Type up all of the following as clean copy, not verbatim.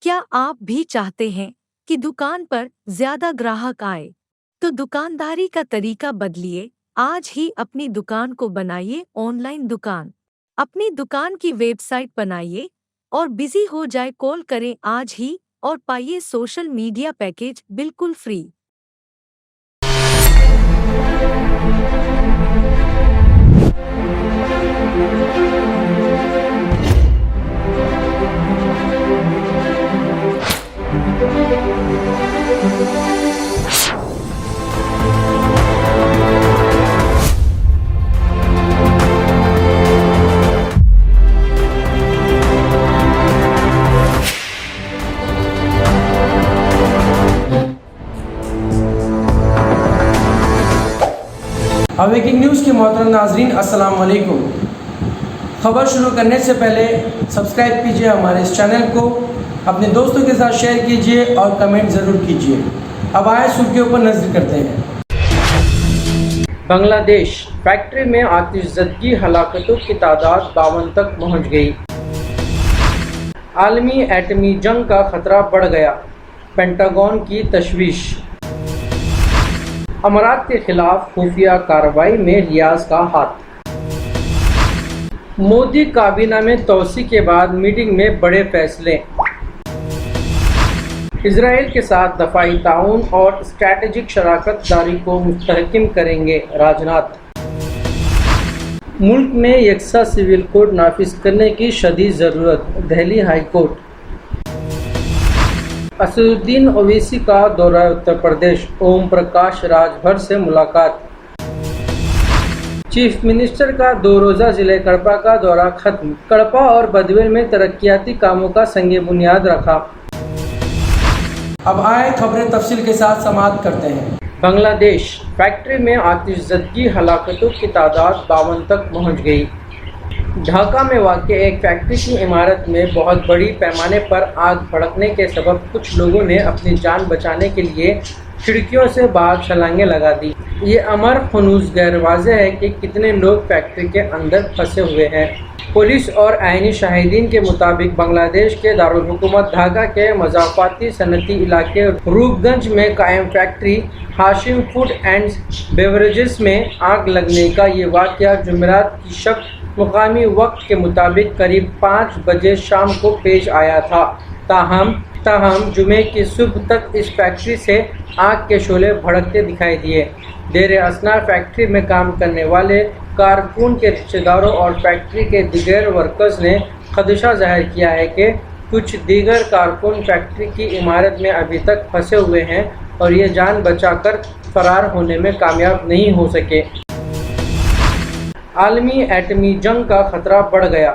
کیا آپ بھی چاہتے ہیں کہ دکان پر زیادہ گراہک آئے؟ تو دکانداری کا طریقہ بدلیے، آج ہی اپنی دکان کو بنائیے آن لائن دکان۔ اپنی دکان کی ویب سائٹ بنائیے اور بزی ہو جائے، کال کریں آج ہی اور پائیے سوشل میڈیا پیکیج بالکل فری۔ اویکنگ نیوز کے محترم ناظرین، السلام علیکم۔ خبر شروع کرنے سے پہلے سبسکرائب کیجیے ہمارے اس چینل کو، اپنے دوستوں کے ساتھ شیئر کیجیے اور کمنٹ ضرور کیجیے۔ اب آئے سرخیوں پر نظر کرتے ہیں۔ بنگلہ دیش فیکٹری میں آتش زدگی، ہلاکتوں کی تعداد 52 تک پہنچ گئی۔ عالمی ایٹمی جنگ کا خطرہ بڑھ گیا، پینٹاگون کی تشویش۔ امارات کے خلاف خفیہ کارروائی میں ریاض کا ہاتھ۔ مودی کابینہ میں توسیع کے بعد میٹنگ میں بڑے فیصلے۔ اسرائیل کے ساتھ دفاعی تعاون اور اسٹریٹجک شراکت داری کو مستحکم کریں گے، راجناتھ۔ ملک میں یکساں سول کوڈ نافذ کرنے کی شدید ضرورت، دہلی ہائی کورٹ۔ اسدالدین اویسی کا دورہ اتر پردیش، اوم پرکاش راج بھر سے ملاقات۔ چیف منسٹر کا 2 روزہ ضلع کڑپا کا دورہ ختم، کڑپا اور بدویل میں ترقیاتی کاموں کا سنگ بنیاد رکھا۔ اب آئے خبریں تفصیل کے ساتھ سماعت کرتے ہیں۔ بنگلہ دیش فیکٹری میں آتش زدگی، ہلاکتوں کی تعداد 52 تک پہنچ گئی۔ ڈھاکہ میں واقع ایک فیکٹری کی عمارت میں بہت بڑی پیمانے پر آگ بھڑکنے کے سبب کچھ لوگوں نے اپنی جان بچانے کے لیے کھڑکیوں سے باہر چھلانگیں لگا دی۔ یہ امر ہنوز غیر واضح ہے کہ کتنے لوگ فیکٹری کے اندر پھنسے ہوئے ہیں۔ پولیس اور عینی شاہدین کے مطابق بنگلہ دیش کے دارالحکومت ڈھاکہ کے مضافاتی صنعتی علاقے روپ گنج میں قائم factory Hashim food and beverages میں آگ لگنے کا یہ واقعہ جمعرات کی شب مقامی وقت کے مطابق قریب 5 بجے شام کو پیش آیا تھا۔ تاہم جمعے کی صبح تک اس فیکٹری سے آگ کے شعلے بھڑکتے دکھائی دیے۔ دیر اثنا فیکٹری میں کام کرنے والے کارکن کے رشتہ داروں اور فیکٹری کے دیگر ورکرز نے خدشہ ظاہر کیا ہے کہ کچھ دیگر کارکن فیکٹری کی عمارت میں ابھی تک پھنسے ہوئے ہیں اور یہ جان بچا کر فرار ہونے میں کامیاب نہیں ہو سکے۔ عالمی ایٹمی جنگ کا خطرہ بڑھ گیا،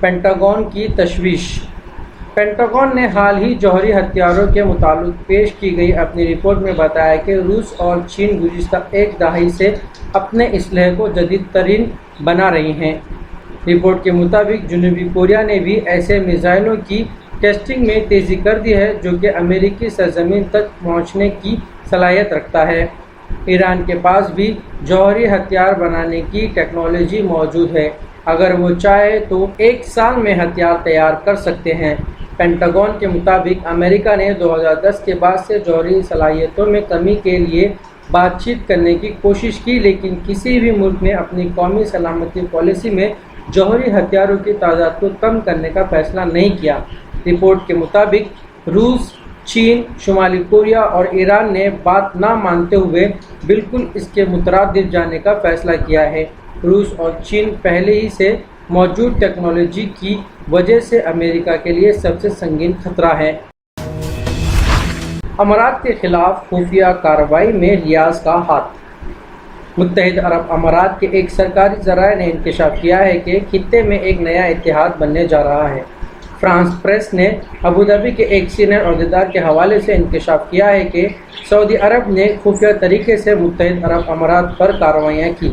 پینٹاگون کی تشویش۔ پینٹاگون نے حال ہی جوہری ہتھیاروں کے متعلق پیش کی گئی اپنی رپورٹ میں بتایا کہ روس اور چین گزشتہ 1 دہائی سے اپنے اسلحے کو جدید ترین بنا رہی ہیں۔ رپورٹ کے مطابق جنوبی کوریا نے بھی ایسے میزائلوں کی ٹیسٹنگ میں تیزی کر دی ہے جو کہ امریکی سرزمین تک پہنچنے کی صلاحیت رکھتا ہے۔ ایران کے پاس بھی جوہری ہتھیار بنانے کی ٹیکنالوجی موجود ہے، اگر وہ چاہے تو 1 سال میں ہتھیار تیار کر سکتے ہیں۔ پینٹاگون کے مطابق امریکہ نے 2010 کے بعد سے جوہری صلاحیتوں میں کمی کے لیے بات چیت کرنے کی کوشش کی، لیکن کسی بھی ملک نے اپنی قومی سلامتی پالیسی میں جوہری ہتھیاروں کی تعداد کو کم کرنے کا فیصلہ نہیں کیا۔ رپورٹ کے مطابق روس، چین، شمالی کوریا اور ایران نے بات نہ مانتے ہوئے بالکل اس کے مترادف جانے کا فیصلہ کیا ہے۔ روس اور چین پہلے ہی سے موجود ٹیکنالوجی کی وجہ سے امریکہ کے لیے سب سے سنگین خطرہ ہے۔ امارات کے خلاف خفیہ کارروائی میں ریاض کا ہاتھ۔ متحدہ عرب امارات کے ایک سرکاری ذرائع نے انکشاف کیا ہے کہ خطے میں ایک نیا اتحاد بننے جا رہا ہے۔ فرانس پریس نے ابوظہبی کے ایک سینئر عہدیدار کے حوالے سے انکشاف کیا ہے کہ سعودی عرب نے خفیہ طریقے سے متحدہ عرب امارات پر کارروائیاں کی۔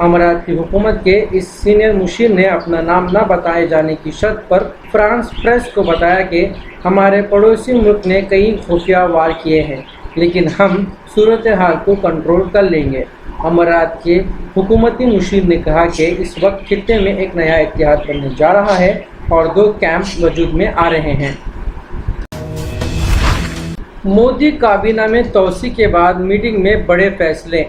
امارات کی حکومت کے اس سینئر مشیر نے اپنا نام نہ بتائے جانے کی شرط پر فرانس پریس کو بتایا کہ ہمارے پڑوسی ملک نے کئی خفیہ وار کیے ہیں، لیکن ہم صورتحال کو کنٹرول کر لیں گے۔ امارات کے حکومتی مشیر نے کہا کہ اس وقت خطے میں ایک نیا اتحاد بننے جا رہا ہے اور 2 کیمپ وجود میں آ رہے ہیں۔ مودی کابینہ میں توسیع کے بعد میٹنگ میں بڑے فیصلے۔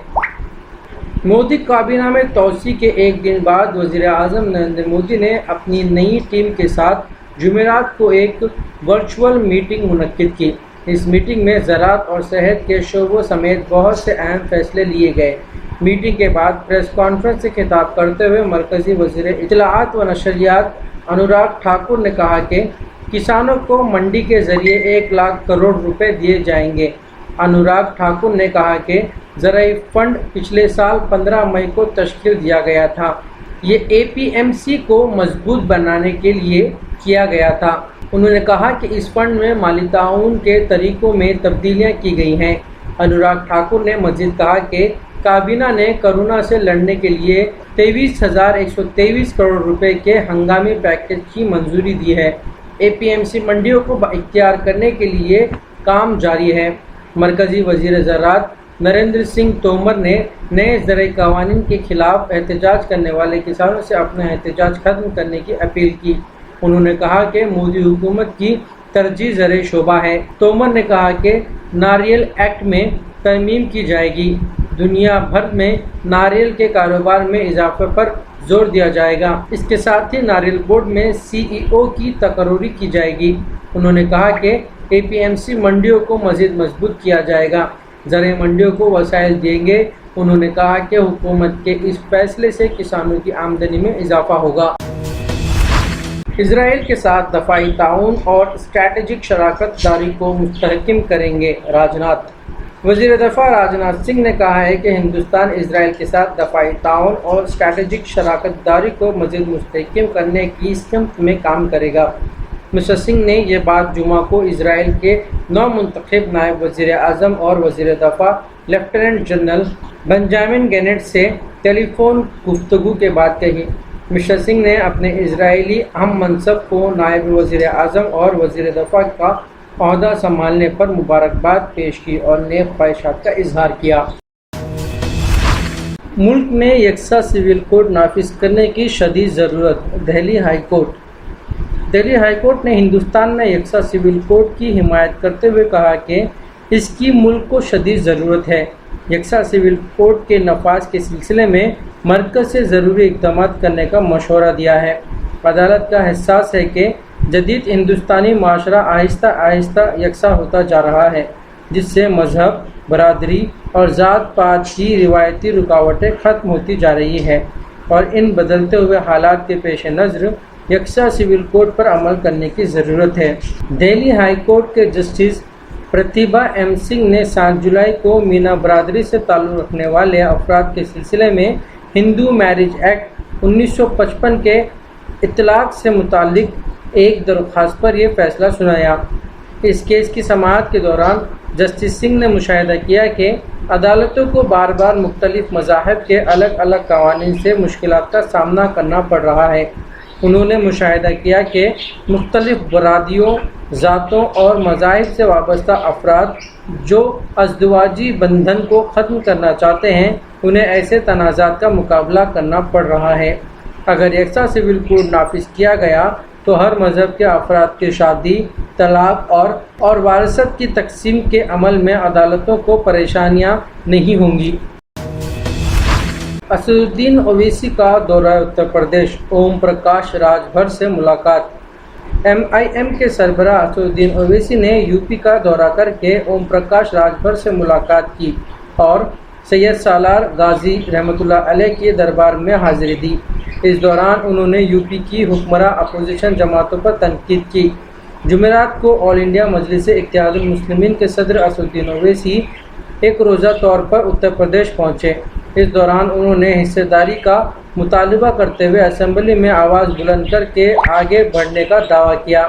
مودی کابینہ میں توسیع کے ایک دن بعد وزیر اعظم نریندر مودی نے اپنی نئی ٹیم کے ساتھ جمعرات کو ایک ورچوئل میٹنگ منعقد کی۔ اس میٹنگ میں زراعت اور صحت کے شعبوں سمیت بہت سے اہم فیصلے لیے گئے۔ میٹنگ کے بعد پریس کانفرنس سے خطاب کرتے ہوئے مرکزی وزیر اطلاعات و نشریات انوراگ ٹھاکر نے کہا کہ کسانوں کو منڈی کے ذریعے 1 لاکھ کروڑ روپے دیے جائیں گے۔ انوراگ ٹھاکر نے کہا کہ زرعی فنڈ پچھلے سال 15 مئی کو تشکیل دیا گیا تھا۔ یہ APMC کو مضبوط بنانے کے لیے کیا گیا تھا۔ انہوں نے کہا کہ اس فنڈ میں مالی تعاون کے طریقوں میں تبدیلیاں کی گئی ہیں۔ انوراگ ٹھاکر نے مزید کہا کہ کابینہ نے کورونا سے لڑنے کے لیے 23,123 کروڑ روپے کے ہنگامی پیکیج کی منظوری دی ہے۔ APMC منڈیوں کو بااختیار کرنے کے لیے کام جاری ہے۔ مرکزی وزیر زراعت نریندر سنگھ تومر نے نئے زرعی قوانین کے خلاف احتجاج کرنے والے کسانوں سے اپنا احتجاج ختم کرنے کی اپیل کی۔ انہوں نے کہا کہ مودی حکومت کی ترجیح زرعی شعبہ ہے۔ تومر نے کہا کہ ناریل ایکٹ میں ترمیم کی جائے گی۔ دنیا بھر میں ناریل کے کاروبار میں اضافے پر زور دیا جائے گا۔ اس کے ساتھ ہی ناریل بورڈ میں CEO کی تقرری کی جائے گی۔ انہوں نے کہا کہ APMC منڈیوں کو مزید مضبوط کیا جائے گا، زرعی منڈیوں کو وسائل دیں گے۔ انہوں نے کہا کہ حکومت کے اس فیصلے سے کسانوں کی آمدنی میں اضافہ ہوگا۔ اسرائیل کے ساتھ دفاعی تعاون اور اسٹریٹجک شراکت داری کو مستحکم کریں گے: راجناتھ۔ وزیر دفاع راجناتھ سنگھ نے کہا ہے کہ ہندوستان اسرائیل کے ساتھ دفاعی تعاون اور اسٹریٹجک شراکت داری کو مزید مستحکم کرنے کی سمت میں کام کرے گا۔ مسٹر سنگھ نے یہ بات جمعہ کو اسرائیل کے نومنتخب نائب وزیر اعظم اور وزیر دفاع لیفٹیننٹ جنرل بنجامن گینٹ سے ٹیلی فون گفتگو کے بعد کہی۔ مسٹر سنگھ نے اپنے اسرائیلی ہم منصب کو نائب وزیر اعظم اور وزیر دفاع کا عہدہ سنبھالنے پر مبارکباد پیش کی اور نیک خواہشات کا اظہار کیا۔ ملک میں یکساں سول کوڈ نافذ کرنے کی شدید ضرورت: Delhi high court. Delhi high court نے ہندوستان میں یکساں سول کوڈ کی حمایت کرتے ہوئے کہا کہ اس کی ملک کو شدید ضرورت ہے۔ یکساں سول کوڈ کے نفاذ کے سلسلے میں مرکز سے ضروری اقدامات کرنے کا مشورہ دیا ہے۔ عدالت کا احساس ہے کہ جدید ہندوستانی معاشرہ آہستہ آہستہ یکساں ہوتا جا رہا ہے، جس سے مذہب، برادری اور ذات پات کی روایتی رکاوٹیں ختم ہوتی جا رہی ہیں، اور ان بدلتے ہوئے حالات کے پیش نظر یکساں سول کوڈ پر عمل کرنے کی ضرورت ہے۔ دہلی ہائی کورٹ کے جسٹس پرتیبھا M سنگھ نے 7 جولائی کو مینا برادری سے تعلق رکھنے والے افراد کے سلسلے میں ہندو میرج ایکٹ 1955 کے اطلاق سے متعلق ایک درخواست پر یہ فیصلہ سنایا۔ اس کیس کی سماعت کے دوران جسٹس سنگھ نے مشاہدہ کیا کہ عدالتوں کو بار بار مختلف مذاہب کے الگ الگ قوانین سے مشکلات کا سامنا کرنا پڑ رہا ہے۔ انہوں نے مشاہدہ کیا کہ مختلف برادریوں، ذاتوں اور مذاہب سے وابستہ افراد جو ازدواجی بندھن کو ختم کرنا چاہتے ہیں، انہیں ایسے تنازعات کا مقابلہ کرنا پڑ رہا ہے۔ اگر یکساں سول کوڈ نافذ کیا گیا تو ہر مذہب کے افراد کی شادی، طلاق اور وراثت کی تقسیم کے عمل میں عدالتوں کو پریشانیاں نہیں ہوں گی۔ اسد الدین اویسی کا دورہ اتر پردیش، اوم پرکاش راج بھر سے ملاقات۔ MIM کے سربراہ اسد الدین اویسی نے UP کا دورہ کر کے اوم پرکاش راج بھر سے ملاقات کی اور سید سالار غازی رحمۃ اللہ علیہ کے دربار میں حاضری دی۔ اس دوران انہوں نے UP کی حکمراں اپوزیشن جماعتوں پر تنقید کی۔ جمعرات کو آل انڈیا مجلس اتحاد المسلمین کے صدر اسد الدین اویسی ایک روزہ طور پر اتر پردیش پہنچے۔ اس دوران انہوں نے حصہ داری کا مطالبہ کرتے ہوئے اسمبلی میں آواز بلند کر کے آگے بڑھنے کا دعویٰ کیا۔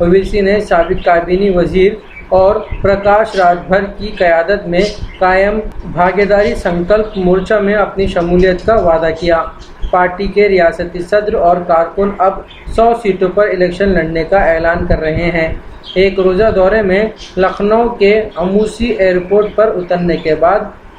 اویسی نے سابق کابینی وزیر اور پرکاش راج بھر کی قیادت میں قائم بھاگیداری سنکلپ مورچہ میں اپنی شمولیت کا وعدہ کیا۔ پارٹی کے ریاستی صدر اور کارکن اب 100 سیٹوں پر الیکشن لڑنے کا اعلان کر رہے ہیں۔ ایک روزہ دورے میں لکھنؤ کے اموسی ایئرپورٹ پر اترنے کے بعد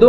2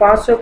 500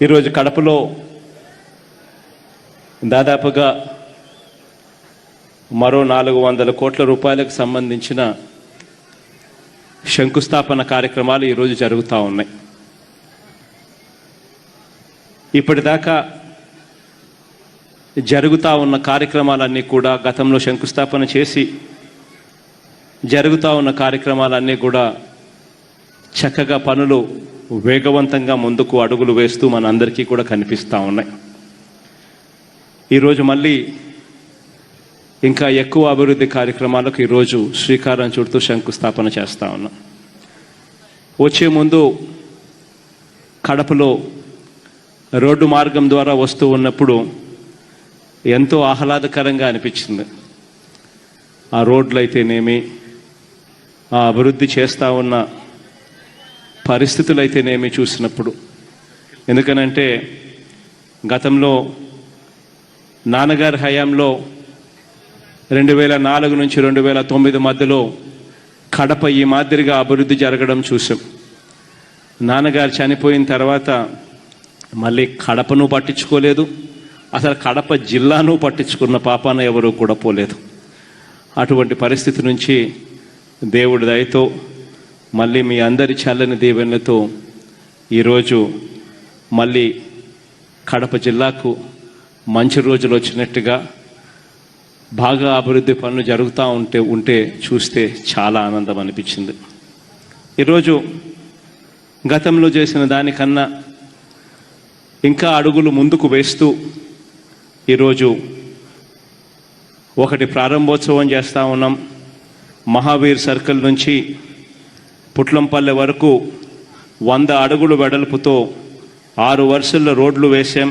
ఈరోజు కడపలో దాదాపుగా మరో 400 కోట్ల రూపాయలకు సంబంధించిన శంకుస్థాపన కార్యక్రమాలు ఈరోజు జరుగుతూ ఉన్నాయి. ఇప్పటిదాకా జరుగుతూ ఉన్న కార్యక్రమాలన్నీ కూడా గతంలో శంకుస్థాపన చేసి జరుగుతూ ఉన్న కార్యక్రమాలన్నీ కూడా చక్కగా పనులు వేగవంతంగా ముందుకు అడుగులు వేస్తూ మనందరికీ కూడా కనిపిస్తూ ఉన్నాయి. ఈరోజు మళ్ళీ ఇంకా ఎక్కువ అభివృద్ధి కార్యక్రమాలకు ఈరోజు శ్రీకారం చుడుతూ శంకుస్థాపన చేస్తూ ఉన్నాం. వచ్చే ముందు కడపలో రోడ్డు మార్గం ద్వారా వస్తూ ఉన్నప్పుడు ఎంతో ఆహ్లాదకరంగా అనిపించింది. ఆ రోడ్లు అయితేనేమి, ఆ అభివృద్ధి చేస్తూ ఉన్న పరిస్థితులు అయితేనేమి చూసినప్పుడు, ఎందుకనంటే గతంలో నాన్నగారి హయాంలో 2004 నుంచి 2009 మధ్యలో కడప ఈ మాదిరిగా అభివృద్ధి జరగడం చూసాం. నాన్నగారు చనిపోయిన తర్వాత మళ్ళీ కడపను పట్టించుకోలేదు, అసలు కడప జిల్లాను పట్టించుకున్న పాపాన ఎవరూ కూడా పోలేదు. అటువంటి పరిస్థితి నుంచి దేవుడి దయతో మళ్ళీ మీ అందరి చల్లని దీవెనలతో ఈరోజు మళ్ళీ కడప జిల్లాకు మంచి రోజులు వచ్చినట్టుగా బాగా అభివృద్ధి పనులు జరుగుతూ ఉంటే చూస్తే చాలా ఆనందం అనిపించింది. ఈరోజు గతంలో చేసిన దానికన్నా ఇంకా అడుగులు ముందుకు వేస్తూ ఈరోజు ఒకటి ప్రారంభోత్సవం చేస్తూ ఉన్నాం. మహావీర్ సర్కిల్ నుంచి పుట్లంపల్లె వరకు 100 అడుగులు వెడల్పుతో 6 వరుసల్లో రోడ్లు వేశాం.